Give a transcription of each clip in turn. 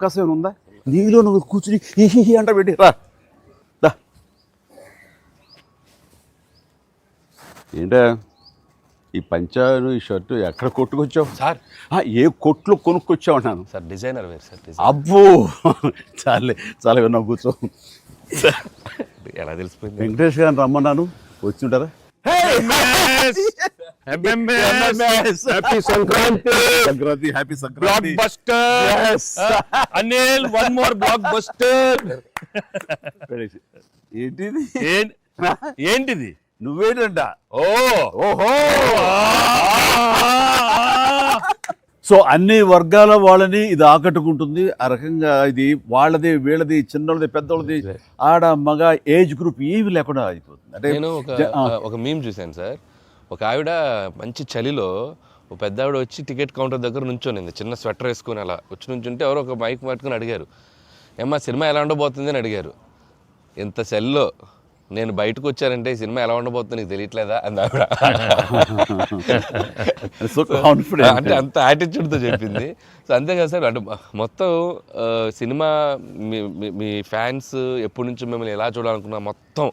అవకాశం ఉందా? నీలో నువ్వు కూర్చుని ఈ అంట పెట్టి రా. ఏంటా ఈ పంచాను ఈ షర్టు ఎక్కడ కొట్టుకొచ్చావు సార్? ఏ కొట్లు కొనుక్కొచ్చావు అంటాను సార్. Designer wear sir. అబ్బో చాలే చాలా విన్నావు, కూర్చో. ఎలా తెలిసిపోయింది? వెంకటేష్ గారిని రమ్మన్నాను, వచ్చి ఉంటారా? Happy Sankranti. Sankranti, happy Sankranti. Block buster Anil, one more block buster. ఏంటిది? ఏంటిది? నువ్వేంటంట? ఓహో. సో అన్ని వర్గాల వాళ్ళని ఇది ఆకట్టుకుంటుంది. ఆ రకంగా ఇది వాళ్ళది వీళ్ళది చిన్నది పెద్దోళ్ళది ఆడ మగ ఏజ్ గ్రూప్ ఏమి లేకుండా అయిపోతుంది. అంటే నేను ఒక మీమ్ చూశాను సార్. ఒక ఆవిడ మంచి చలిలో ఒక పెద్ద ఆవిడ వచ్చి టికెట్ కౌంటర్ దగ్గర నుంచోనింది, చిన్న స్వెటర్ వేసుకుని అలా వచ్చి నుంచుంటే ఎవరో ఒక మైక్ పట్టుకుని అడిగారు, ఏమ్మా సినిమా ఎలా ఉండబోతుంది అని అడిగారు. ఎంత చలిలో నేను బయటకు వచ్చానంటే ఈ సినిమా ఎలా ఉండబోతుందో నీకు తెలియట్లేదా అంది ఆవిడ. అంటే అంత యాటిట్యూడ్తో చెప్పింది. సో అంతేకాదు సార్, అంటే మొత్తం సినిమా మీ ఫ్యాన్స్ ఎప్పటి నుంచి మిమ్మల్ని ఎలా చూడాలనుకున్నా మొత్తం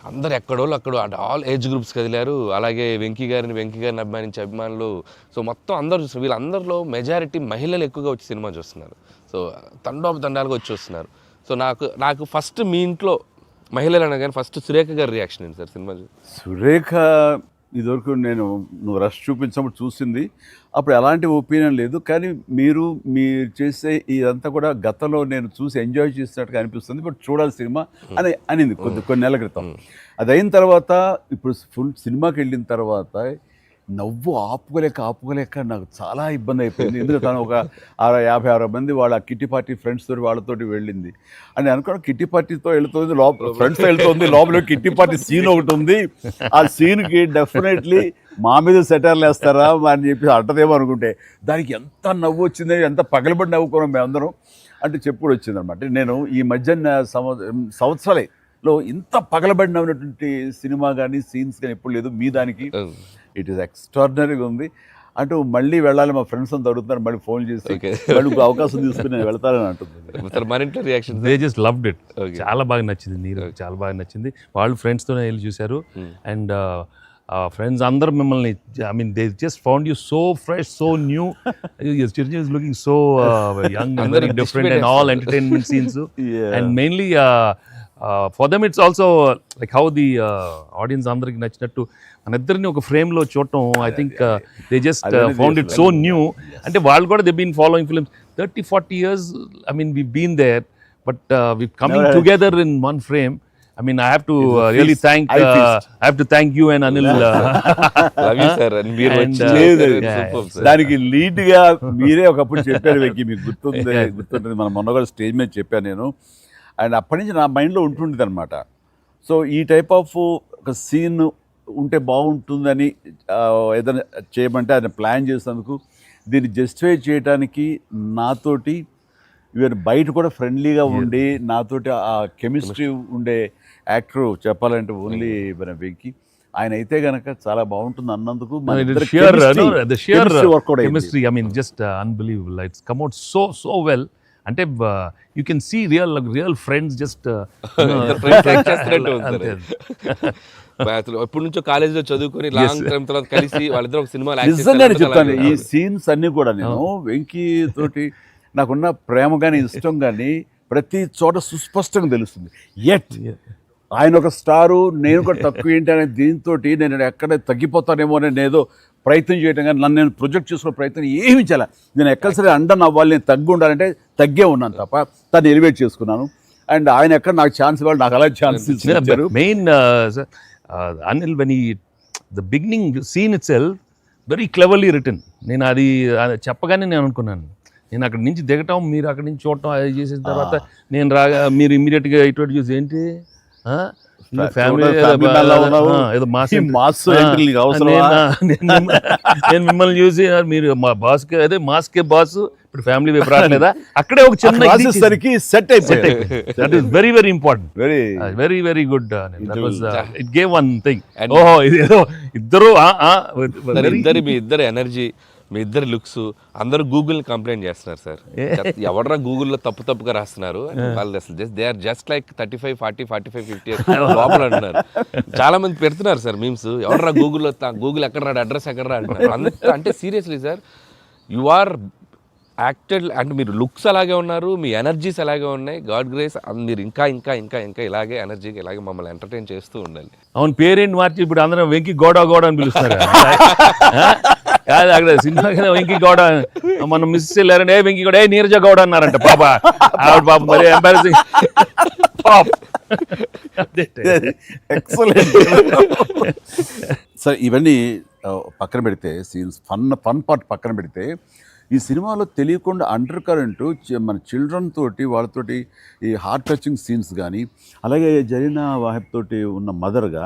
అందరు ఎక్కడోళ్ళు అక్కడ అంటే ఆల్ ఏజ్ గ్రూప్స్ కదిలారు. అలాగే వెంకీ గారిని అభిమానించే అభిమానులు. సో మొత్తం అందరూ చూస్తున్నారు. వీళ్ళందరిలో మెజారిటీ మహిళలు ఎక్కువగా వచ్చి సినిమా చూస్తున్నారు. సో తండాలుగా వచ్చి వస్తున్నారు. సో నాకు ఫస్ట్ మీ ఇంట్లో మహిళలు అనగానే ఫస్ట్ సురేఖ గారి రియాక్షన్ ఏంటి సార్ సినిమా? సురేఖ ఇదివరకు నువ్వు రష్ చూపించినప్పుడు చూసింది, అప్పుడు ఎలాంటి ఒపీనియన్ లేదు. కానీ మీరు చేసే ఇదంతా కూడా గతంలో నేను చూసి ఎంజాయ్ చేసినట్టుగా అనిపిస్తుంది, బట్ చూడాలి సినిమా అని అనింది కొన్ని నెలల క్రితం. అది అయిన తర్వాత ఇప్పుడు ఫుల్ సినిమాకి వెళ్ళిన తర్వాత నవ్వు ఆపుకోలేక నాకు చాలా ఇబ్బంది అయిపోయింది. ఎందుకంటే తను ఒక 50-60 మంది వాళ్ళ కిట్టి పార్టీ ఫ్రెండ్స్ తోటి వాళ్ళతోటి వెళ్ళింది అని అనుకోవడం. కిట్టి పార్టీతో వెళుతుంది, ఫ్రెండ్స్తో వెళ్తుంది, లోపల కిట్టి పార్టీ సీన్ ఒకటి ఉంది. ఆ సీన్కి డెఫినెట్లీ మా మీద సెటర్లు వేస్తారా అని చెప్పి అంటదేమో అనుకుంటే దానికి ఎంత నవ్వు వచ్చింది, ఎంత పగలబడి నవ్వుకున్నాం మేమందరం అంటే చెప్పుడు వచ్చిందనమాట. నేను ఈ మధ్య సంవత్సరాలలో ఇంత పగలబడి నవ్వినటువంటి సినిమా కానీ సీన్స్ కానీ ఎప్పుడు లేదు. మీ దానికి ఇట్ ఈస్ ఎక్స్ట్రాడినరీగా ఉంది. అంటూ మళ్ళీ వెళ్ళాలి, మా ఫ్రెండ్స్ అంతా అడుగుతున్నారు, మళ్ళీ ఫోన్ చేసి మళ్ళీ అవకాశం తీసుకుని నేను వెళ్తానని అంటుంది. They just loved it. చాలా బాగా నచ్చింది, నీరు చాలా బాగా నచ్చింది. వాళ్ళు ఫ్రెండ్స్తోనే వెళ్ళి చూశారు. అండ్ ఫ్రెండ్స్ అందరూ మిమ్మల్ని they just found you so fresh, so new. Chiranjeevi is looking so young and very different and all entertainment scenes. And mainly for them it's also like how the audience అందరికి నచ్చినట్టు మన ఇద్దరిని ఒక ఫ్రేమ్లో చూడటం. I think they just found it so new. అంటే వాళ్ళు కూడా they been following films 30-40 years. I mean we've been there, but we've coming together in one frame. I mean I have to really thank you and Anil. Love you sir. And మీరు దానికి lead గా మీరే ఒకప్పుడు చెప్పారు వెంకీ, మీకు గుర్తుంటుంది. మన మొన్న కూడా స్టేజ్ మీద చెప్పాను నేను. అండ్ అప్పటి నుంచి నా మైండ్లో ఉంటుండేది అనమాట. సో ఈ టైప్ ఆఫ్ ఒక సీన్ ఉంటే బాగుంటుందని ఏదైనా చేయమంటే ఆయన ప్లాన్ చేసినందుకు, దీన్ని జస్టిఫై చేయడానికి నాతోటి ఈవెన్ బయట కూడా ఫ్రెండ్లీగా ఉండి నాతోటి ఆ కెమిస్ట్రీ ఉండే యాక్టర్ చెప్పాలంటే ఓన్లీ మన వెంకీ. ఆయన అయితే గనక చాలా బాగుంటుంది అన్నందుకు chemistry I mean just unbelievable. It's come out so well. అంటే you can see real friends just ఎప్పటి నుంచో కాలేజీలో చదువుకొని లాంగ్ టైం తర్వాత కలిసి వాళ్ళిద్దరు ఒక సినిమా. నిజంగానే చెప్తాను, ఈ సీన్స్ అన్ని కూడా నేను వెంకీ తోటి నాకున్న ప్రేమ కానీ ఇష్టం కానీ ప్రతి చోట సుస్పష్టంగా తెలుస్తుంది. ఎట్ ఆయన ఒక స్టారు, నేను కూడా తక్కువ ఏంటి అనే దీంతో నేను ఎక్కడ తగ్గిపోతానేమో అని ఏదో ప్రయత్నం చేయటం కానీ నన్ను నేను ప్రొజెక్ట్ చేసుకునే ప్రయత్నం ఏమి చేయాలి. నేను ఎక్కడ సరే అండన్ అవ్వాలి, నేను తగ్గి ఉండాలంటే తగ్గే ఉన్నాను తప్ప తను ఎలివేట్ చేసుకున్నాను. అండ్ ఆయన ఎక్కడ నాకు ఛాన్స్ ఇవ్వాలి, నాకు అలా ఛాన్స్ ఇచ్చారు. Main Anil, when the beginning scene itself very cleverly written. నేను అది చెప్పగానే నేను అనుకున్నాను, నేను అక్కడి నుంచి దిగటం, మీరు అక్కడి నుంచి చూడటం, అది చేసిన తర్వాత నేను రాగా మీరు ఇమీడియట్గా ఇటువంటి చూసి ఏంటి ఫ్యామిలీ ఏదో నేను మిమ్మల్ని చూసి మీరు మా బాస్ అదే మాస్కే బాస్ ఇప్పుడు ఫ్యామిలీ వైపు రావట్లేదా, అక్కడే ఒక చిన్న సెట్ అయిపోయింది. That is very very important, very very good. It gave one thing. ఓహో ఇదేదో ఇద్దరు మీ ఇద్దరు ఎనర్జీ, మీ ఇద్దరు లుక్స్ అందరూ గూగుల్ కంప్లైంట్ చేస్తున్నారు సార్. ఎవడరా గూగుల్లో తప్పుగా రాస్తున్నారు వాళ్ళు, అసలు దే ఆర్ జస్ట్ లైక్ 35, 40, 45, 50 లోపల అంటున్నారు. చాలా మంది పెడుతున్నారు సార్ మీమ్స్, ఎవడరా గూగుల్ ఎక్కడ రాడు, అడ్రస్ ఎక్కడ రా అంటున్నారు. అంటే seriously sir, you are acted అంటే మీరు లుక్స్ అలాగే ఉన్నారు, మీ ఎనర్జీస్ అలాగే ఉన్నాయి. గాడ్ గ్రేస్, మీరు ఇంకా ఇంకా ఇంకా ఇంకా ఇలాగే ఎనర్జీకి ఇలాగే మమ్మల్ని ఎంటర్టైన్ చేస్తూ ఉండాలి. అవును, పేరేంటి మార్చి ఇప్పుడు అందరం వెంకి గౌడ అని పిలుస్తారు. కాదు, అక్కడ సినిమా వెంకి గౌడ, మనం మిస్ వెళ్ళారంటే వెంకి గౌడ, నీరజ గౌడ అన్నారంట. పాప ఆవిడ పాప మరి ఎంబారసింగ్. ఎక్సలెంట్. సరే, ఇవన్నీ పక్కన పెడితే, సీన్స్ ఫన్ పార్ట్ పక్కన పెడితే, ఈ సినిమాలో తెలియకుండా అండర్ కరెంట్ మన చిల్డ్రన్ తోటి వాళ్ళతోటి ఈ హార్ట్ టచింగ్ సీన్స్ కానీ, అలాగే జరీనా వాహిబ్ తోటి ఉన్న మదర్గా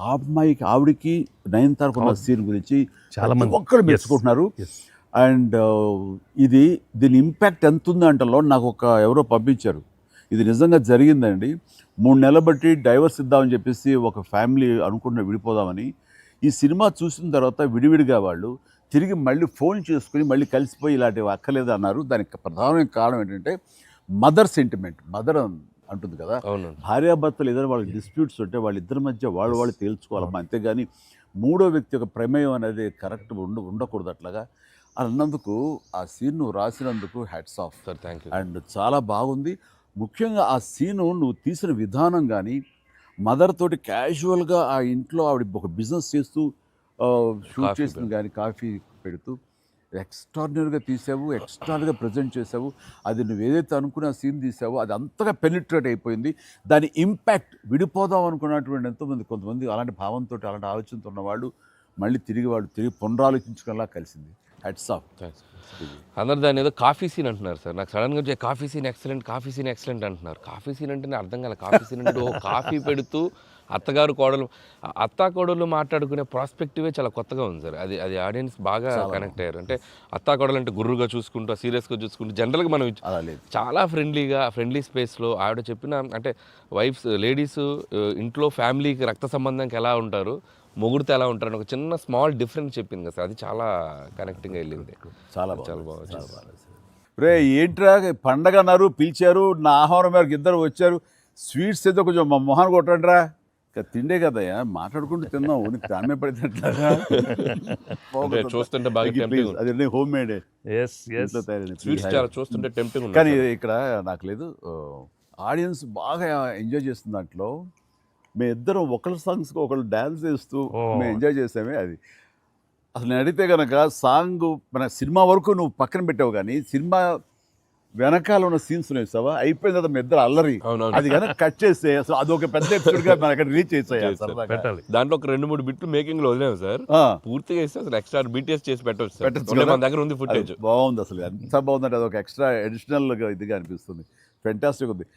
ఆ అమ్మాయికి ఆవిడికి నయనతారకు ఉన్న సీన్ గురించి చాలా మంది ఒక్కరు మెచ్చుకుంటున్నారు. అండ్ దీని ఇంపాక్ట్ ఎంత ఉంది అంటలో నాకు ఎవరో పంపించారు, ఇది నిజంగా జరిగిందండి. 3 నెలల బట్టి డైవర్స్ ఇద్దామని చెప్పేసి ఒక ఫ్యామిలీ అనుకుంటున్న విడిపోదామని, ఈ సినిమా చూసిన తర్వాత విడివిడిగా వాళ్ళు తిరిగి మళ్ళీ ఫోన్ చేసుకుని మళ్ళీ కలిసిపోయి ఇలాంటివి అక్కర్లేదు అన్నారు. దానికి ప్రధానమైన కారణం ఏంటంటే మదర్ సెంటిమెంట్. మదర్ అంటుంది కదా, భార్యాభర్తలు ఏదైనా వాళ్ళకి డిస్ప్యూట్స్ ఉంటే వాళ్ళిద్దరి మధ్య వాళ్ళు తేల్చుకోవాలమ్మా, అంతేగాని మూడో వ్యక్తి యొక్క ప్రమేయం అనేది కరెక్ట్ ఉండకూడదు. అట్లాగా అన్నందుకు ఆ సీన్ నువ్వు రాసినందుకు hats off sir. Thank you. And చాలా బాగుంది. ముఖ్యంగా ఆ సీను నువ్వు తీసిన విధానం కానీ, మదర్ తోటి క్యాజువల్గా ఆ ఇంట్లో ఆవిడ ఒక బిజినెస్ చేస్తూ షూట్ చేసింది కానీ, కాఫీ పెడుతూ ఎక్స్ట్రాడినరీగా తీసావు, ఎక్స్ట్రాగా ప్రజెంట్ చేసావు. అది నువ్వు ఏదైతే అనుకున్న సీన్ తీసావో అది అంతగా పెనిట్రేట్ అయిపోయింది. దాని ఇంపాక్ట్ విడిపోదాం అనుకున్నటువంటి కొంతమంది అలాంటి భావంతో అలాంటి ఆలోచనతో ఉన్నవాళ్ళు మళ్ళీ తిరిగి పునరాలోచించుకునేలా కలిసింది. Hats off. అందరు దాన్ని ఏదో కాఫీ సీన్ అంటున్నారు సార్. నాకు సడన్గా వచ్చే కాఫీ సీన్ ఎక్సలెంట్ అంటున్నారు. కాఫీ సీన్ అంటే అర్థం కాలే. కాఫీ సీన్ అంటే కాఫీ పెడుతూ అత్తా కోడలు మాట్లాడుకునే ప్రాస్పెక్టివే చాలా కొత్తగా ఉంది సార్. అది ఆడియన్స్ బాగా కనెక్ట్ అయ్యారు. అంటే అత్తా కోడలు అంటే గుర్రుగా చూసుకుంటూ, సీరియస్గా చూసుకుంటూ, జనరల్గా మనం చాలా ఫ్రెండ్లీ స్పేస్లో ఆవిడ చెప్పిన, అంటే లేడీస్ ఇంట్లో ఫ్యామిలీకి రక్త సంబంధానికి ఎలా ఉంటారు, మొగుడితో ఎలా ఉంటారని ఒక చిన్న స్మాల్ డిఫరెన్స్ చెప్పింది కదా సార్. అది చాలా కనెక్టింగ్గా వెళ్ళింది. చాలా బాగుంది. రే ఏంట్రా పండగ అన్నారు, పిలిచారు, నా ఆహ్వానం మేరకు ఇద్దరు వచ్చారు, స్వీట్స్ ఏదో కొంచెం మా మొహాన్ని కొట్టండిరా. తిండే కదయ్యా, మాట్లాడుకుంటూ తిన్నాం, నీకు తామే పడినట్లుగా చూస్తుంటే బాగా అదే హోమ్ మేడ్ చూస్తుంటే టెంప్టింగ్. కానీ ఇక్కడ నాకు లేదు, ఆడియన్స్ బాగా ఎంజాయ్ చేస్తున్న దాంట్లో మేము ఇద్దరం ఒకళ్ళ సాంగ్స్కి ఒకళ్ళు డ్యాన్స్ చేస్తూ మేము ఎంజాయ్ చేసామే. అది అసలు నేను అడిగితే కనుక సాంగ్ మన సినిమా వరకు నువ్వు పక్కన పెట్టావు, కానీ సినిమా వెనకాల ఉన్న సీన్స్ వేసావా, అయిపోయిన తర్వాత మీ ఇద్దరు అల్లరి, అది కనుక కట్ చేస్తే అసలు అదొక పెద్ద ఎపిసోడ్గా మన అక్కడ రీచ్ చేసేయాలి. దాంట్లో ఒక 2-3 బిట్లు మేకింగ్ లో వదిలేము సార్. పూర్తిగా వేస్తే అసలు ఎక్స్ట్రా BTS చేసి పెట్టచ్చు. మన దగ్గర ఉంది ఫుటేజ్. బాగుంది అసలు, ఎంత బాగుందంటే అదొక ఎక్స్ట్రా అడిషనల్గా ఇదిగా అనిపిస్తుంది. ఫెంటాస్టిక్ ఉంది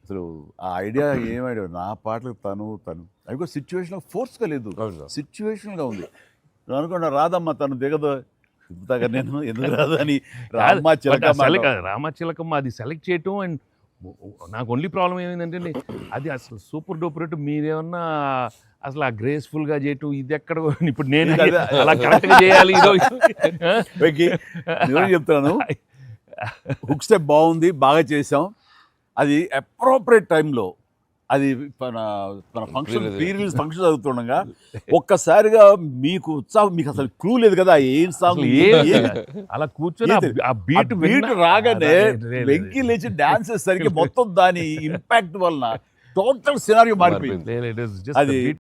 అసలు. ఆ ఐడియా ఏమైనా నా పాటలకు తను అవి కూడా సిచ్యువేషన్ ఫోర్స్గా లేదు, సిచ్యువేషన్గా ఉంది. అనుకున్నా రాదమ్మా తను దిగదు, నేను ఎందుకు రాదు అని రామచిలకమ్మ అది సెలెక్ట్ చేయటం. అండ్ నాకు ఓన్లీ ప్రాబ్లం ఏమైందంటే అది అసలు సూపర్ డూపర్. మీరేమన్నా అసలు ఆ గ్రేస్ఫుల్గా చేయటం, ఇది ఎక్కడ ఇప్పుడు నేను అలా కరెక్ట్గా చేయాలి. చెప్తాను, హుక్ స్టెప్ బాగుంది, బాగా చేసాం. అది అప్రోప్రియేట్ టైంలో, అది మన ఫంక్షన్ ప్రీ-రిలీజ్ ఫంక్షన్ జరుగుతుండగా ఒక్కసారిగా మీకు ఉత్సాహం, మీకు అసలు క్లూ లేదు కదా ఏం సాంగ్, అలా కూర్చొని ఆ బీట్ రాగానే వెంకీ లేచి డాన్స్ చేసేసరికి మొత్తం దాని ఇంపాక్ట్ వలన టోటల్ సినారియో మారిపోయింది. అది